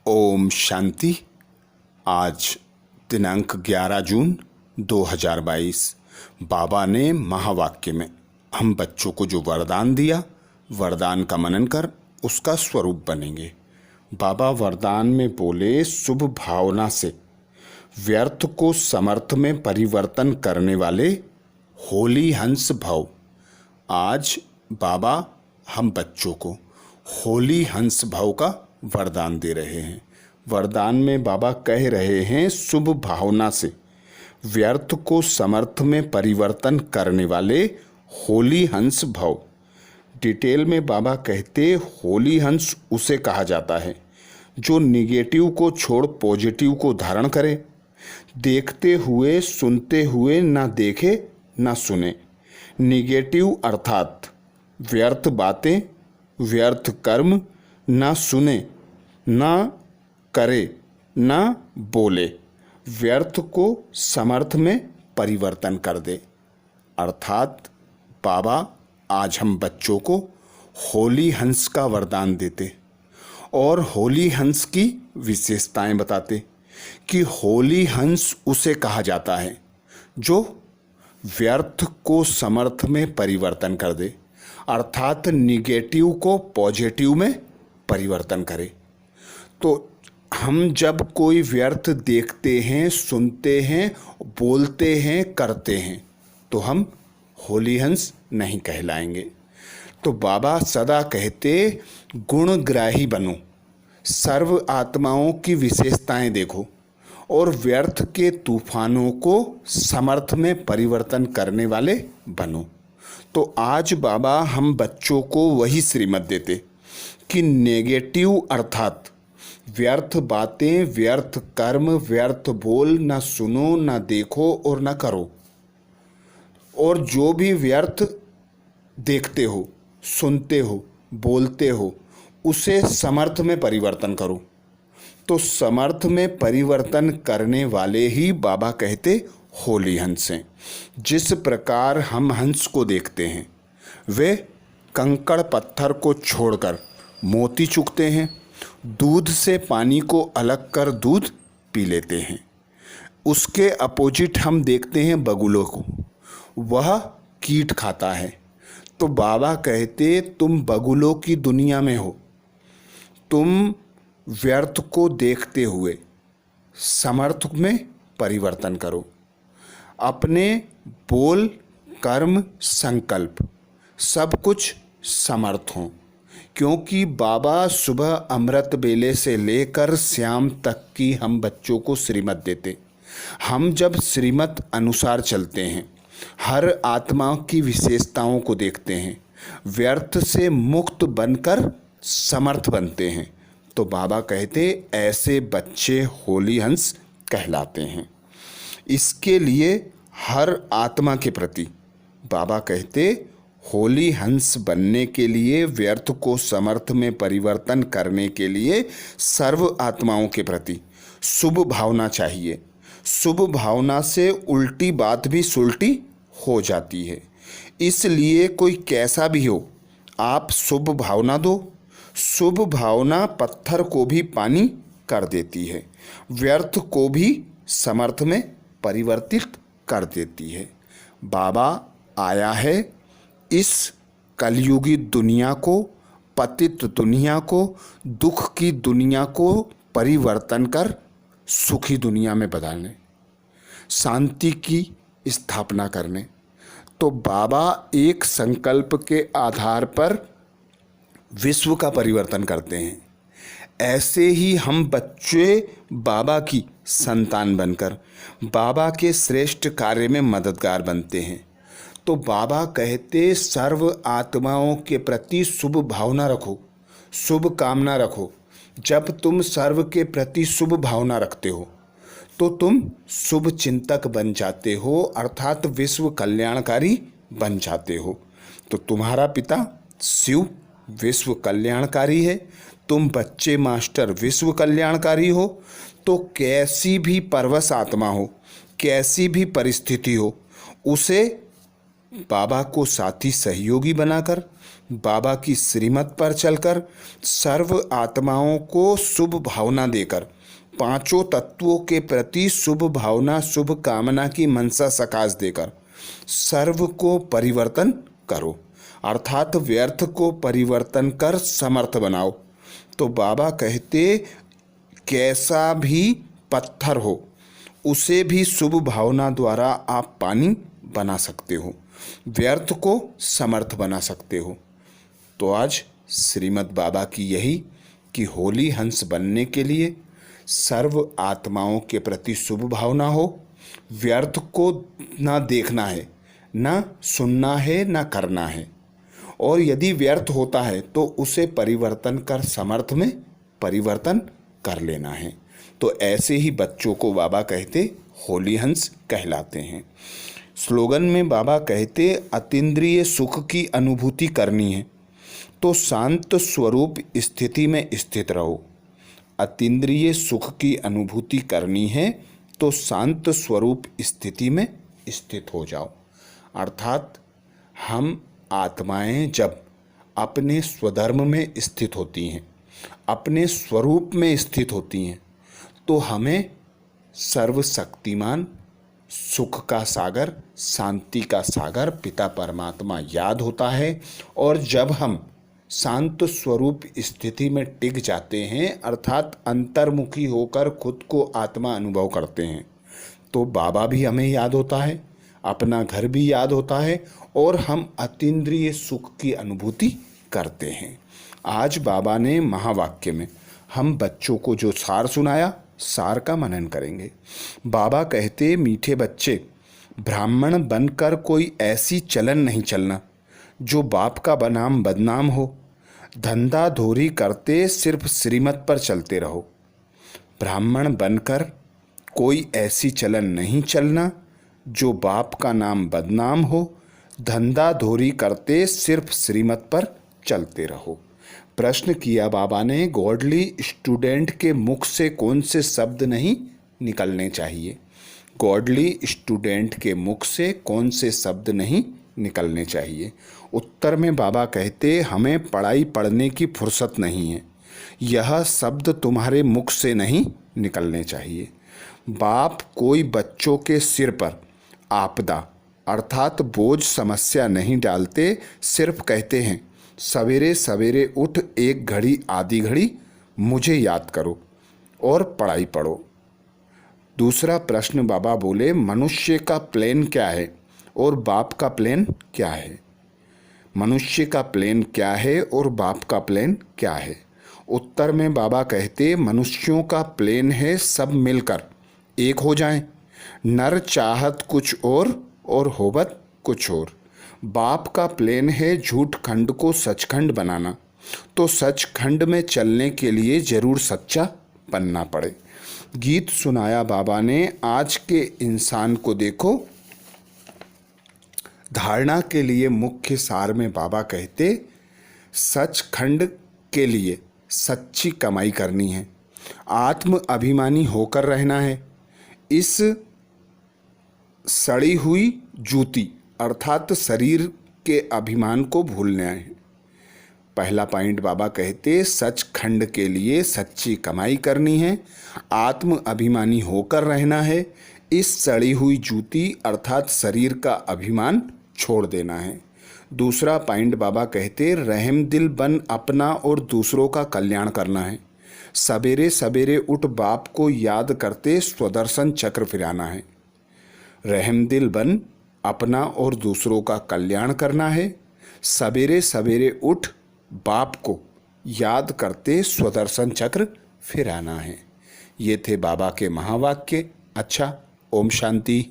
ओम शांति। आज दिनांक 11 जून 2022 बाबा ने महावाक्य में हम बच्चों को जो वरदान दिया, वरदान का मनन कर उसका स्वरूप बनेंगे। बाबा वरदान में बोले, शुभ भावना से व्यर्थ को समर्थ में परिवर्तन करने वाले होली हंस भव। आज बाबा हम बच्चों को होली हंस भव का वरदान दे रहे हैं। वरदान में बाबा कह रहे हैं, शुभ भावना से व्यर्थ को समर्थ में परिवर्तन करने वाले होली हंस भव। डिटेल में बाबा कहते, होली हंस उसे कहा जाता है जो निगेटिव को छोड़ पॉजिटिव को धारण करे, देखते हुए सुनते हुए ना देखे ना सुने। निगेटिव अर्थात व्यर्थ बातें, व्यर्थ कर्म ना सुने, ना करे, ना बोले, व्यर्थ को समर्थ में परिवर्तन कर दे। अर्थात बाबा आज हम बच्चों को होली हंस का वरदान देते और होली हंस की विशेषताएं बताते कि होली हंस उसे कहा जाता है जो व्यर्थ को समर्थ में परिवर्तन कर दे, अर्थात निगेटिव को पॉजिटिव में परिवर्तन करे। तो हम जब कोई व्यर्थ देखते हैं, सुनते हैं, बोलते हैं, करते हैं तो हम होली हंस नहीं कहलाएंगे। तो बाबा सदा कहते, गुणग्राही बनो, सर्व आत्माओं की विशेषताएं देखो और व्यर्थ के तूफानों को समर्थ में परिवर्तन करने वाले बनो। तो आज बाबा हम बच्चों को वही श्रीमत देते कि नेगेटिव अर्थात व्यर्थ बातें, व्यर्थ कर्म, व्यर्थ बोल ना सुनो, ना देखो और ना करो। और जो भी व्यर्थ देखते हो, सुनते हो, बोलते हो, उसे समर्थ में परिवर्तन करो। तो समर्थ में परिवर्तन करने वाले ही बाबा कहते होली हंस हैं। जिस प्रकार हम हंस को देखते हैं, वे कंकड़ पत्थर को छोड़कर मोती चुगते हैं, दूध से पानी को अलग कर दूध पी लेते हैं। उसके अपोजिट हम देखते हैं बगुलों को, वह कीट खाता है। तो बाबा कहते, तुम बगुलों की दुनिया में हो, तुम व्यर्थ को देखते हुए समर्थ में परिवर्तन करो। अपने बोल, कर्म, संकल्प सब कुछ समर्थ हों, क्योंकि बाबा सुबह अमृत बेले से लेकर शाम तक की हम बच्चों को श्रीमत देते। हम जब श्रीमत अनुसार चलते हैं, हर आत्मा की विशेषताओं को देखते हैं, व्यर्थ से मुक्त बनकर समर्थ बनते हैं। तो बाबा कहते, ऐसे बच्चे होली हंस कहलाते हैं। इसके लिए हर आत्मा के प्रति बाबा कहते, होली हंस बनने के लिए, व्यर्थ को समर्थ में परिवर्तन करने के लिए सर्व आत्माओं के प्रति शुभ भावना चाहिए। शुभ भावना से उल्टी बात भी सुलटी हो जाती है। इसलिए कोई कैसा भी हो, आप शुभ भावना दो। शुभ भावना पत्थर को भी पानी कर देती है, व्यर्थ को भी समर्थ में परिवर्तित कर देती है। बाबा आया है इस कलयुगी दुनिया को, पतित दुनिया को, दुख की दुनिया को परिवर्तन कर सुखी दुनिया में बदलने, शांति की स्थापना करने। तो बाबा एक संकल्प के आधार पर विश्व का परिवर्तन करते हैं। ऐसे ही हम बच्चे बाबा की संतान बनकर बाबा के श्रेष्ठ कार्य में मददगार बनते हैं। तो बाबा कहते, सर्व आत्माओं के प्रति शुभ भावना रखो, शुभ कामना रखो। जब तुम सर्व के प्रति शुभ भावना रखते हो तो तुम शुभ चिंतक बन जाते हो, अर्थात विश्व कल्याणकारी बन जाते हो। तो तुम्हारा पिता शिव विश्व कल्याणकारी है, तुम बच्चे मास्टर विश्व कल्याणकारी हो। तो कैसी भी परवश आत्मा हो, कैसी भी परिस्थिति हो, उसे बाबा को साथी सहयोगी बनाकर बाबा की श्रीमत पर चलकर, सर्व आत्माओं को शुभ भावना देकर, पांचों तत्वों के प्रति शुभ भावना शुभ कामना की मनसा सकाश देकर सर्व को परिवर्तन करो, अर्थात व्यर्थ को परिवर्तन कर समर्थ बनाओ। तो बाबा कहते कैसा भी पत्थर हो उसे भी शुभ भावना द्वारा आप पानी बना सकते हो, व्यर्थ को समर्थ बना सकते हो। तो आज श्रीमद् बाबा की यही कि होली हंस बनने के लिए सर्व आत्माओं के प्रति शुभ भावना हो, व्यर्थ को ना देखना है, ना सुनना है, ना करना है, और यदि व्यर्थ होता है तो उसे परिवर्तन कर समर्थ में परिवर्तन कर लेना है। तो ऐसे ही बच्चों को बाबा कहते होली हंस कहलाते हैं। स्लोगन में बाबा कहते अतीन्द्रिय सुख की अनुभूति करनी है तो शांत स्वरूप स्थिति में स्थित रहो। अतीन्द्रिय सुख की अनुभूति करनी है तो शांत स्वरूप स्थिति में स्थित हो जाओ। अर्थात हम आत्माएं जब अपने स्वधर्म में स्थित होती हैं, अपने स्वरूप में स्थित होती हैं, तो हमें सर्वशक्तिमान सुख का सागर, शांति का सागर पिता परमात्मा याद होता है। और जब हम शांत स्वरूप स्थिति में टिक जाते हैं, अर्थात अंतर्मुखी होकर खुद को आत्मा अनुभव करते हैं, तो बाबा भी हमें याद होता है, अपना घर भी याद होता है, और हम अतीन्द्रिय सुख की अनुभूति करते हैं। आज बाबा ने महावाक्य में हम बच्चों को जो सार सुनाया, सार का मनन करेंगे। बाबा कहते मीठे बच्चे, ब्राह्मण बनकर कोई ऐसी चलन नहीं चलना जो बाप का बनाम बदनाम हो। धंधा धोरी करते सिर्फ श्रीमत पर चलते रहो। ब्राह्मण बनकर कोई ऐसी चलन नहीं चलना जो बाप का नाम बदनाम हो। धंधा धोरी करते सिर्फ श्रीमत पर चलते रहो। प्रश्न किया बाबा ने, गॉडली स्टूडेंट के मुख से कौन से शब्द नहीं निकलने चाहिए? गॉडली स्टूडेंट के मुख से कौन से शब्द नहीं निकलने चाहिए? उत्तर में बाबा कहते हमें पढ़ाई पढ़ने की फुर्सत नहीं है, यह शब्द तुम्हारे मुख से नहीं निकलने चाहिए। बाप कोई बच्चों के सिर पर आपदा अर्थात बोझ समस्या नहीं डालते, सिर्फ कहते हैं सवेरे सवेरे उठ एक घड़ी आधी घड़ी मुझे याद करो और पढ़ाई पढ़ो। दूसरा प्रश्न बाबा बोले, मनुष्य का प्लान क्या है और बाप का प्लान क्या है? मनुष्य का प्लान क्या है और बाप का प्लान क्या है? उत्तर में बाबा कहते मनुष्यों का प्लान है सब मिलकर एक हो जाएं, नर चाहत कुछ और होवत कुछ और। बाप का प्लान है झूठ खंड को सचखंड बनाना, तो सचखंड में चलने के लिए जरूर सच्चा बनना पड़े। गीत सुनाया बाबा ने, आज के इंसान को देखो। धारणा के लिए मुख्य सार में बाबा कहते सचखंड के लिए सच्ची कमाई करनी है, आत्म अभिमानी होकर रहना है। इस सड़ी हुई जूती अर्थात शरीर के अभिमान को भूलना है। पहला पॉइंट बाबा कहते सचखंड के लिए सच्ची कमाई करनी है, आत्म अभिमानी होकर रहना है। इस सड़ी हुई जूती अर्थात शरीर का अभिमान छोड़ देना है। दूसरा पॉइंट बाबा कहते रहम दिल बन अपना और दूसरों का कल्याण करना है। सवेरे सवेरे उठ बाप को याद करते स्वदर्शन चक्र फिराना है। रहम दिल बन अपना और दूसरों का कल्याण करना है। सवेरे सवेरे उठ बाप को याद करते स्वदर्शन चक्र फिराना है। ये थे बाबा के महावाक्य। अच्छा, ओम शांति।